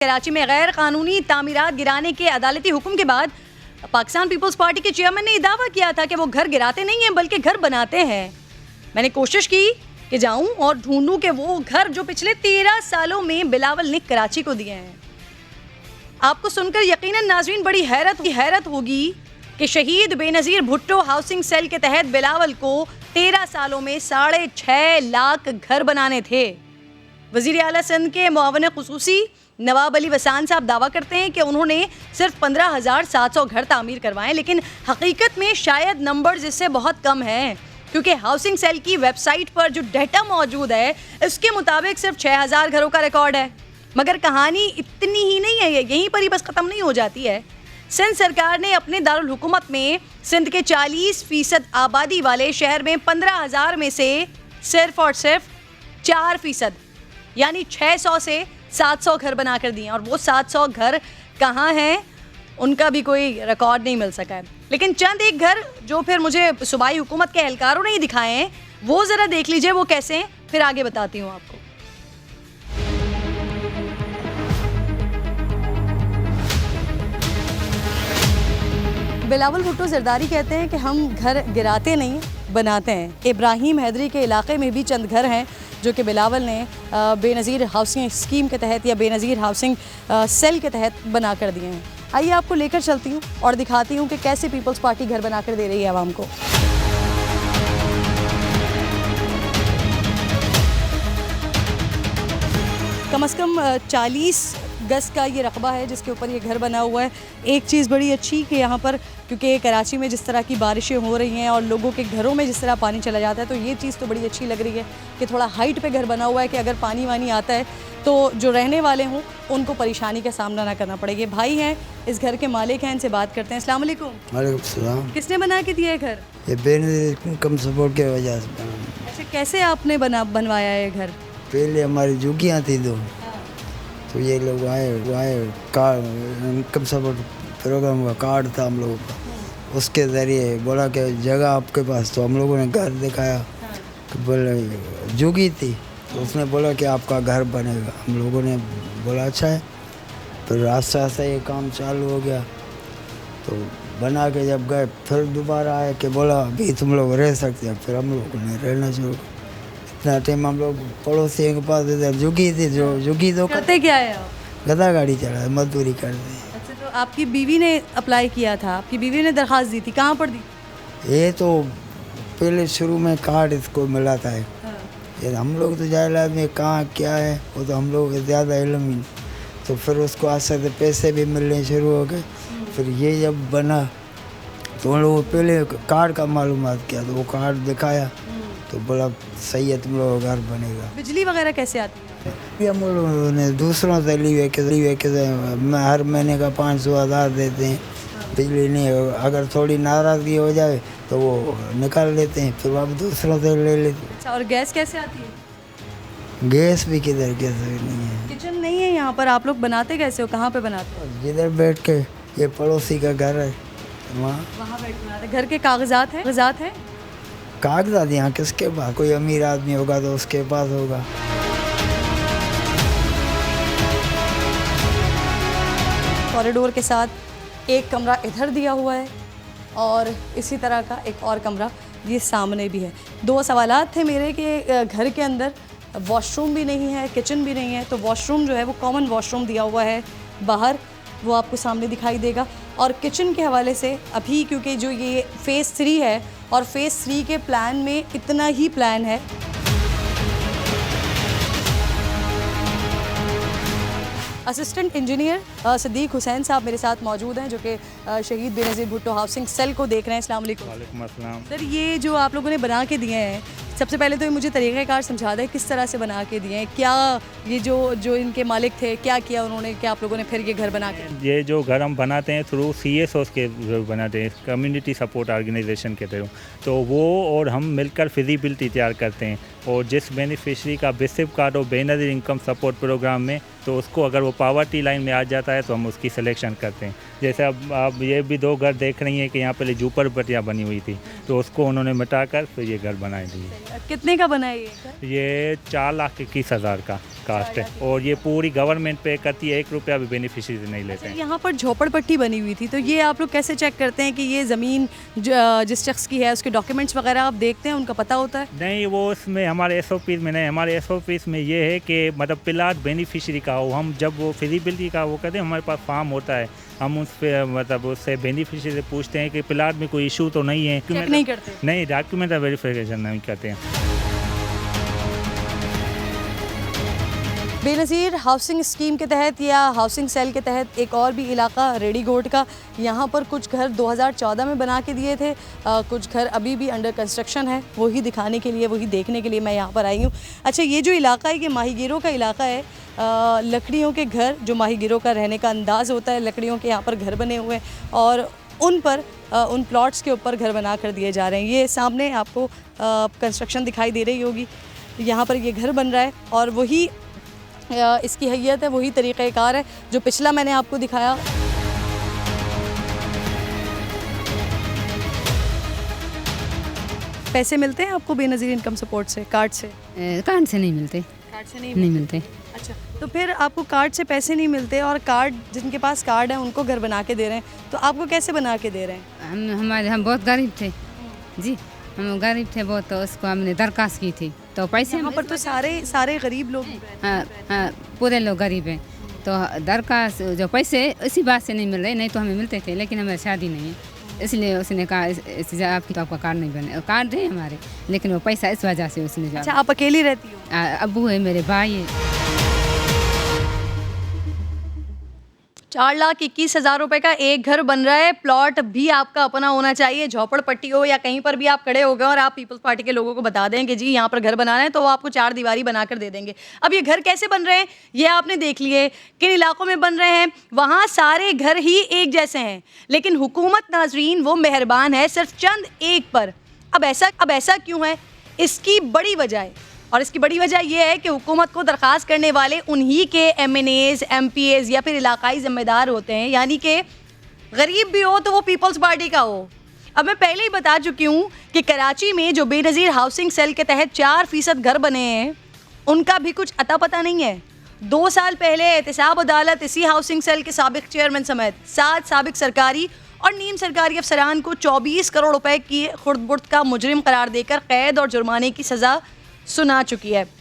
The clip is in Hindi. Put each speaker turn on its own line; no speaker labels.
कराची में गैर कानूनी तामीरात गिराने के अदालती हुक्म के बाद पाकिस्तान पीपल्स पार्टी के चेयरमैन ने दावा किया था कि वो घर गिराते नहीं हैं बल्कि घर बनाते हैं। मैंने कोशिश की कि जाऊं और ढूंढूं कि वो घर जो पिछले 13 सालों में बिलावल ने कराची को दिए हैं। आपको सुनकर यकीनन नाज़रीन बड़ी हैरत होगी कि शहीद बेनज़ीर भुट्टो हाउसिंग सेल के तहत बिलावल को 13 सालों में 6.5 लाख घर बनाने थे। वज़ीर आला सिंध के मुआवन ख़ुसूसी नवाब अली वसान साहब दावा करते हैं कि उन्होंने सिर्फ 15,700 घर तामीर करवाएं, लेकिन हकीकत में शायद नंबर्स इससे बहुत कम हैं, क्योंकि हाउसिंग सेल की वेबसाइट पर जो डाटा मौजूद है इसके मुताबिक सिर्फ 6,000 घरों का रिकॉर्ड है। मगर कहानी इतनी ही नहीं है, यहीं पर ही बस ख़त्म नहीं हो जाती है। सिंध सरकार ने अपने दारुल हुकूमत में सिंध के 40% आबादी वाले शहर में 15,000 में से सिर्फ और सिर्फ 4% यानी 600 से 700 घर बना कर दिए, और वो 700 घर कहाँ हैं उनका भी कोई रिकॉर्ड नहीं मिल सका है। लेकिन चंद एक घर जो फिर मुझे सूबाई हुकूमत के एहलकारों ने ही दिखाए हैं वो ज़रा देख लीजिए वो कैसे हैं, फिर आगे बताती हूँ आपको। बिलावल भुट्टो जरदारी कहते हैं कि हम घर गिराते नहीं बनाते हैं। इब्राहिम हैदरी के इलाके में भी चंद घर हैं जो कि बिलावल ने बेनज़ीर हाउसिंग स्कीम के तहत या बेनज़ीर हाउसिंग सेल के तहत बना कर दिए हैं। आइए आपको लेकर चलती हूँ और दिखाती हूँ कि कैसे पीपल्स पार्टी घर बना कर दे रही है आवाम को। कम से कम 40 गज का ये रकबा है जिसके ऊपर ये घर बना हुआ है। एक चीज़ बड़ी अच्छी कि यहाँ पर क्योंकि कराची में जिस तरह की बारिशें हो रही हैं और लोगों के घरों में जिस तरह पानी चला जाता है, तो ये चीज़ तो बड़ी अच्छी लग रही है कि थोड़ा हाइट पे घर बना हुआ है कि अगर पानी वानी आता है तो जो रहने वाले हों उनको परेशानी का सामना ना करना पड़े। ये भाई हैं, इस घर के मालिक हैं, इनसे बात करते हैं। अस्सलाम वालेकुम।
वालेकुम सलाम।
किसने बना के दिया है घर?
ये बेनज़ीर इनकम सपोर्ट की वजह से बना।
अच्छा, कैसे आपने बनवाया है घर?
पहले हमारी झुग्गियाँ थी दो, तो ये लोग आए कार्ड इनकम सपोर्ट प्रोग्राम का कार्ड था हम लोगों का, उसके ज़रिए बोला कि जगह आपके पास, तो हम लोगों ने घर दिखाया तो बोले झुग्गी थी, तो उसने बोला कि आपका घर बनेगा। हम लोगों ने बोला अच्छा है, फिर रास्ता से ये काम चालू हो गया, तो बना के जब गए फिर दोबारा आए कि बोला अभी तुम लोग रह सकते हैं, फिर हम लोगों ने रहना शुरू। इतना टाइम हम लोग पड़ोसियों के पास इधर झुग्गी थी, जो झुग्गी तो
करते क्या है आप?
गधा गाड़ी चला मजदूरी करते।
अच्छा, तो आपकी बीवी ने अप्लाई किया था, आपकी बीवी ने दरख्वास्त दी थी, कहाँ पर दी?
ये तो पहले शुरू में कार्ड इसको मिला था, ये हम लोग तो जाहिल आदमी कहाँ क्या है वो तो हम लोग ज़्यादा इल्म ही, तो फिर उसको आस्ते से पैसे भी मिलने शुरू हो गए। फिर ये जब बना तो उन लोगों पहले कार्ड का मालूमात किया, तो वो कार्ड दिखाया तो बोला सही है तुम लोग घर बनेगा।
बिजली वगैरह कैसे आती है?
ये हम लोगों ने दूसरों से ली के हर महीने का 500,000 देते हैं। बिजली नहीं, अगर थोड़ी नाराज़गी हो जाए तो वो निकाल लेते हैं, फिर आप दूसरों से ले लेते हैं।
अच्छा, और गैस कैसे आती है?
गैस भी किधर कैसे नहीं है।
किचन नहीं है यहाँ पर, आप लोग बनाते कैसे हो, कहाँ पे बनाते हो?
जिधर बैठ के, ये पड़ोसी का घर है
वहाँ बैठ के बनाते। घर के कागजात हैं?
कागजात यहाँ किसके पास, कोई अमीर आदमी होगा तो उसके पास होगा।
कॉरिडोर के साथ एक कमरा इधर दिया हुआ है और इसी तरह का एक और कमरा ये सामने भी है। दो सवालात थे मेरे कि घर के अंदर वॉशरूम भी नहीं है, किचन भी नहीं है, तो वॉशरूम जो है वो कॉमन वॉशरूम दिया हुआ है बाहर, वो आपको सामने दिखाई देगा। और किचन के हवाले से अभी क्योंकि जो ये फ़ेज़ 3 है और फ़ेज़ 3 के प्लान में इतना ही प्लान है। असिस्टेंट इंजीनियर सिद्दीक हुसैन साहब मेरे साथ मौजूद हैं जो कि शहीद बेनज़ीर भुट्टो हाउसिंग सेल को देख रहे हैं। अस्सलाम वालेकुम।
वालेकुम अस्सलाम।
सर, ये जो आप लोगों ने बना के दिए हैं, सबसे पहले तो मुझे तरीक़ाकार समझा दें किस तरह से बना के दिए हैं, क्या ये जो इनके मालिक थे क्या किया उन्होंने, क्या आप लोगों ने फिर ये घर बना के?
ये जो घर हम बनाते हैं थ्रू CSOs के बनाते हैं, कम्युनिटी सपोर्ट ऑर्गेनाइजेशन के थ्रू, तो वो और हम मिलकर फिजिबिलिटी तैयार करते हैं, और जिस बेनिफिशरी का बेसिक कार्ड हो बेनज़ीर इनकम सपोर्ट प्रोग्राम में, तो उसको अगर वो पावर्टी लाइन में आ जाता है तो हम उसकी सिलेक्शन करते हैं। जैसे अब आप ये भी 2 घर देख रही हैं कि यहाँ पहले झूपड़पट्टियाँ बनी हुई थी, तो उसको उन्होंने मिटाकर फिर ये घर बनाए दिए।
कितने का बना है ये घर?
ये 4,21,000 का कास्ट है, और ये पूरी गवर्नमेंट पे करती है, 1 रुपया भी बेनिफिशरी से नहीं लेते हैं।
यहाँ पर झोपड़पट्टी बनी हुई थी, तो ये आप लोग कैसे चेक करते हैं कि ये ज़मीन जिस शख्स की है उसके डॉक्यूमेंट्स वगैरह आप देखते हैं, उनका पता होता है?
नहीं, वो उसमें हमारे SOPs में नहीं, हमारे SOPs में ये है कि मतलब प्लाट बेनिफिशरी का हो, हम जब वो फिजिबिलिटी का वो करते हैं, हमारे पास फॉर्म होता है, हम उस पर मतलब उससे बेनिफिशरी से पूछते हैं कि प्लाट में कोई इशू तो नहीं है,
चेक नहीं करते?
नहीं, डॉक्यूमेंट वेरिफिकेशन नहीं करते हैं।
बेनज़ीर हाउसिंग स्कीम के तहत या हाउसिंग सेल के तहत एक और भी इलाका रेडीगोट का, यहाँ पर कुछ घर 2014 में बना के दिए थे, कुछ घर अभी भी अंडर कंस्ट्रक्शन है, वही दिखाने के लिए, वही देखने के लिए मैं यहाँ पर आई हूँ। अच्छा, ये जो इलाका है ये माहीगीरों का इलाका है, लकड़ियों के घर जो माहीगीरों का रहने का अंदाज़ होता है, लकड़ियों के यहाँ पर घर बने हुए हैं और उन पर उन प्लॉट्स के ऊपर घर बना कर दिए जा रहे हैं। ये सामने आपको कंस्ट्रक्शन दिखाई दे रही होगी, यहाँ पर ये घर बन रहा है और वही इसकी हैयत है, वही तरीक़ेकार है जो पिछला मैंने आपको दिखाया। पैसे मिलते हैं आपको बेनज़ीर इनकम सपोर्ट से, कार्ड से?
कार्ड से नहीं मिलते।
कार्ड से
नहीं मिलते।
अच्छा, तो फिर आपको कार्ड से पैसे नहीं मिलते और कार्ड जिनके पास कार्ड है उनको घर बना के दे रहे हैं, तो आपको कैसे बना के दे रहे हैं?
हम बहुत गरीब थे जी, हम गरीब थे बहुत, तो उसको हमने दरखास्त की थी, तो पैसे
यहाँ पर तो सारे गरीब लोग
हाँ हाँ, पूरे लोग गरीब हैं, तो दरखास्त जो पैसे इसी बात से नहीं मिल रहे, नहीं तो हमें मिलते थे, लेकिन हमारी शादी नहीं है, इसलिए उसने कहा आपका कार्ड नहीं बने। कार्ड है हमारे, लेकिन वो पैसा इस वजह से उसने।
अच्छा, आप अकेली रहती हो?
अब्बू है, मेरे भाई है।
4,21,000 रुपए का एक घर बन रहा है। प्लॉट भी आपका अपना होना चाहिए, झोपड़पट्टी हो या कहीं पर भी आप खड़े हो गए और आप पीपल्स पार्टी के लोगों को बता दें कि जी यहाँ पर घर बनाना है, तो वो आपको 4 दीवारी बनाकर दे देंगे। अब ये घर कैसे बन रहे हैं ये आपने देख लिए, किन इलाकों में बन रहे हैं, वहाँ सारे घर ही एक जैसे हैं, लेकिन हुकूमत नाजरीन वो मेहरबान है सिर्फ चंद एक पर। अब ऐसा क्यों है? इसकी बड़ी वजह है, और इसकी बड़ी वजह यह है कि हुकूमत को दरख्वास्त करने वाले उन्हीं के MNAs, MPAs या फिर इलाकाई ज़िम्मेदार होते हैं, यानी कि गरीब भी हो तो वो पीपल्स पार्टी का हो। अब मैं पहले ही बता चुकी हूँ कि कराची में जो बेनज़ीर हाउसिंग सेल के तहत 4% घर बने हैं, उनका भी कुछ अता पता नहीं है। 2 साल पहले एहतसाब अदालत इसी हाउसिंग सेल के साबिक चेयरमैन समेत 7 साबिक सरकारी और नीम सरकारी अफसरान को 24 करोड़ रुपए की खुर्द-बुर्द का मुजरिम करार देकर कैद और जुर्माने की सज़ा सुना चुकी है।